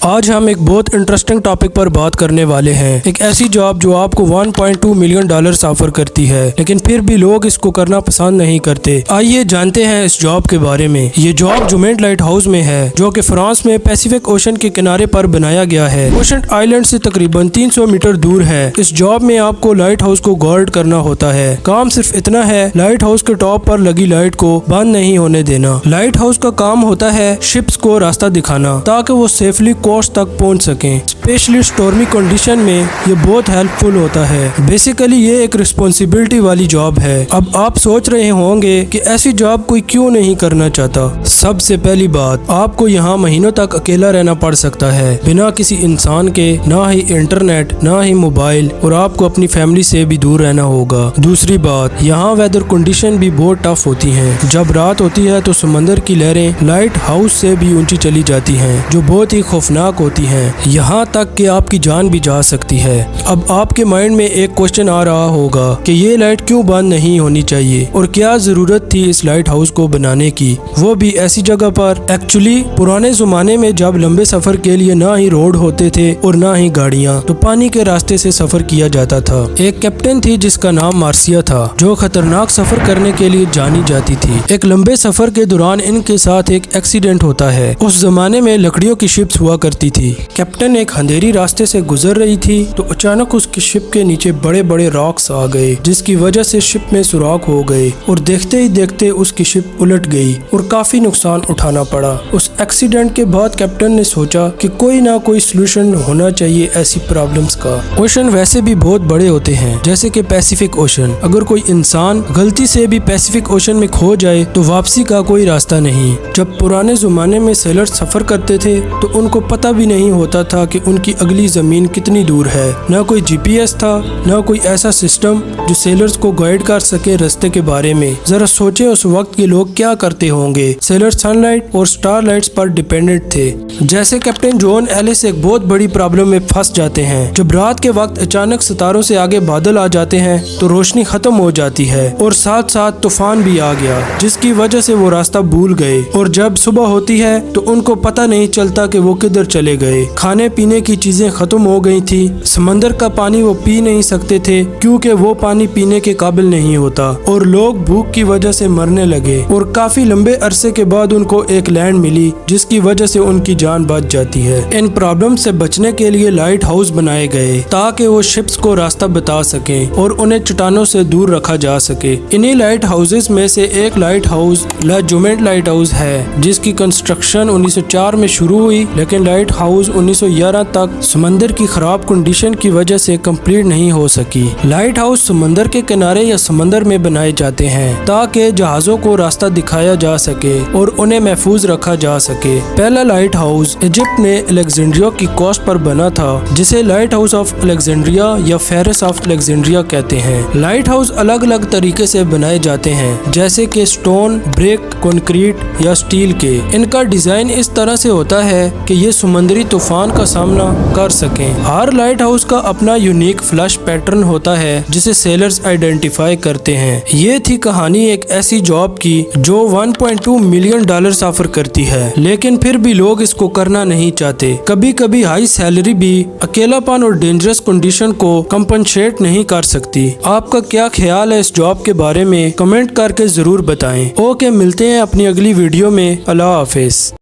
آج ہم ایک بہت انٹرسٹنگ ٹاپک پر بات کرنے والے ہیں، ایک ایسی جاب جو آپ کو 1.2 ملین ڈالرز آفر کرتی ہے، لیکن پھر بھی لوگ اس کو کرنا پسند نہیں کرتے۔ آئیے جانتے ہیں اس جاب کے بارے میں۔ یہ جاب جومینٹ لائٹ ہاؤس میں ہے، جو کہ فرانس میں پیسیفک اوشن کے کنارے پر بنایا گیا ہے۔ اوشن آئلینڈ سے تقریباً 300 میٹر دور ہے۔ اس جاب میں آپ کو لائٹ ہاؤس کو گارڈ کرنا ہوتا ہے۔ کام صرف اتنا ہے، لائٹ ہاؤس کے ٹاپ پر لگی لائٹ کو بند نہیں ہونے دینا۔ لائٹ ہاؤس کا کام ہوتا ہے شپس کو راستہ دکھانا تاکہ وہ سیفلی کوسٹ تک پہنچ سکیں۔ اسپیشلی اسٹورمی کنڈیشن میں یہ بہت ہیلپ فل ہوتا ہے۔ بیسیکلی یہ ایک رسپانسبلٹی والی جاب ہے۔ اب آپ سوچ رہے ہوں گے کہ ایسی جاب کوئی کیوں نہیں کرنا چاہتا۔ سب سے پہلی بات، آپ کو یہاں مہینوں تک اکیلا رہنا پڑ سکتا ہے، بنا کسی انسان کے، نہ ہی انٹرنیٹ، نہ ہی موبائل، اور آپ کو اپنی فیملی سے بھی دور رہنا ہوگا۔ دوسری بات، یہاں ویدر کنڈیشن بھی بہت ٹف ہوتی ہیں۔ جب رات ہوتی ہے تو سمندر کی لہریں لائٹ ہاؤس سے بھی اونچی چلی جاتی ہیں، جو بہت ہی خوفناک ہوتی ہیں، یہاں تک کہ آپ کی جان بھی جا سکتی ہے۔ اب آپ کے مائنڈ میں ایک کوشچن آ رہا ہوگا کہ یہ لائٹ کیوں بند نہیں ہونی چاہیے اور کیا ضرورت تھی اس لائٹ ہاؤس کو بنانے کی، وہ بھی ایسی جگہ پر۔ ایکچولی پرانے زمانے میں جب لمبے سفر کے لیے نہ ہی روڈ ہوتے تھے اور نہ ہی گاڑیاں، تو پانی کے راستے سے سفر کیا جاتا تھا۔ ایک کیپٹن تھی جس کا نام مارسیا تھا، جو خطرناک سفر کرنے کے لیے جانی جاتی تھی۔ ایک لمبے سفر کے دوران ان کے ساتھ ایک ایکسیڈنٹ ہوتا ہے۔ اس زمانے میں لکڑیوں کی شپس ہوا کرتی تھی۔ کیپٹن ایک اندھیری راستے سے گزر رہی تھی تو اچانک اس کی شپ کے نیچے بڑے بڑے راکس آ گئے، جس کی وجہ سے شپ میں سوراخ ہو گئے اور دیکھتے ہی دیکھتے اس کی شپ الٹ گئی اور کافی نقصان اٹھانا پڑا۔ اس ایکسیڈنٹ کے بعد کیپٹن نے سوچا کہ کوئی نہ کوئی سلوشن ہونا چاہیے ایسی پرابلمز کا۔ اوشن ویسے بھی بہت بڑے ہوتے ہیں، جیسے کہ پیسیفک اوشن۔ اگر کوئی انسان غلطی سے بھی پیسیفک اوشن میں کھو جائے تو واپسی کا کوئی راستہ نہیں۔ جب پرانے زمانے میں سیلرز سفر کرتے تھے تو ان کو پتہ بھی نہیں ہوتا تھا کہ ان کی اگلی زمین کتنی دور ہے۔ نہ کوئی جی پی ایس تھا، نہ کوئی ایسا سسٹم جو سیلرز کو گائیڈ کر سکے راستے کے بارے میں۔ ذرا سوچیں اس وقت کے لوگ کیا کرتے ہوں گے۔ سیلرز سن لائٹ اور سٹار لائٹس پر ڈیپینڈنٹ تھے۔ جیسے کیپٹن جون ایلس ایک بہت بڑی پرابلم میں پھنس جاتے ہیں۔ جب رات کے وقت اچانک ستاروں سے آگے بادل آ جاتے ہیں تو روشنی ختم ہو جاتی ہے اور ساتھ ساتھ طوفان بھی آ گیا، جس کی وجہ سے وہ راستہ بھول گئے، اور جب صبح ہوتی ہے تو ان کو پتہ نہیں چلتا کہ وہ کدھر چلے گئے۔ کھانے پینے کی چیزیں ختم ہو گئی تھی، سمندر کا پانی وہ پی نہیں سکتے تھے کیونکہ وہ پانی پینے کے قابل نہیں ہوتا، اور لوگ بھوک کی وجہ سے مرنے لگے، اور کافی لمبے عرصے کے بعد ان کو ایک لینڈ ملی جس کی وجہ سے ان کی جان بچ جاتی ہے۔ ان پرابلم سے بچنے کے لیے لائٹ ہاؤس بنائے گئے تاکہ وہ شپس کو راستہ بتا سکیں اور انہیں چٹانوں سے دور رکھا جا سکے۔ انہی لائٹ ہاؤسز میں سے ایک لائٹ ہاؤس لا جومینٹ لائٹ ہاؤس ہے، جس کی کنسٹرکشن 1904 میں شروع ہوئی، لیکن لائٹ ہاؤس 1911 تک سمندر کی خراب کنڈیشن کی وجہ سے کمپلیٹ نہیں ہو سکی۔ لائٹ ہاؤس سمندر کے کنارے یا سمندر میں بنائے جاتے ہیں تاکہ جہازوں کو راستہ دکھایا جا سکے اور انہیں محفوظ رکھا جا سکے۔ پہلا لائٹ ہاؤس ایجپٹ میں الیگزینڈریا کی کوسٹ پر بنا تھا، جسے لائٹ ہاؤس آف الیگزینڈریا یا فیرس آف الیگزینڈریا کہتے ہیں۔ لائٹ ہاؤس الگ الگ طریقے سے بنائے جاتے ہیں، جیسے کہ سٹون، بریک، کنکریٹ یا سٹیل کے۔ ان کا ڈیزائن اس طرح سے ہوتا ہے کہ یہ سمندری طوفان کا سامنا کر سکیں۔ ہر لائٹ ہاؤس کا اپنا یونیک فلش پیٹرن ہوتا ہے جسے سیلرز آئیڈینٹیفائی کرتے ہیں۔ یہ تھی کہانی ایک ایسی جاب کی جو 1.2 ملین ڈالرز آفر کرتی ہے، لیکن پھر بھی لوگ اس کو کرنا نہیں چاہتے۔ کبھی کبھی ہائی سیلری بھی اکیلا پن اور ڈینجرس کنڈیشن کو کمپنسیٹ نہیں کر سکتی۔ آپ کا کیا خیال ہے اس جاب کے بارے میں؟ کمنٹ کر کے ضرور بتائیں۔ اوکے، ملتے ہیں اپنی اگلی ویڈیو میں۔ اللہ حافظ۔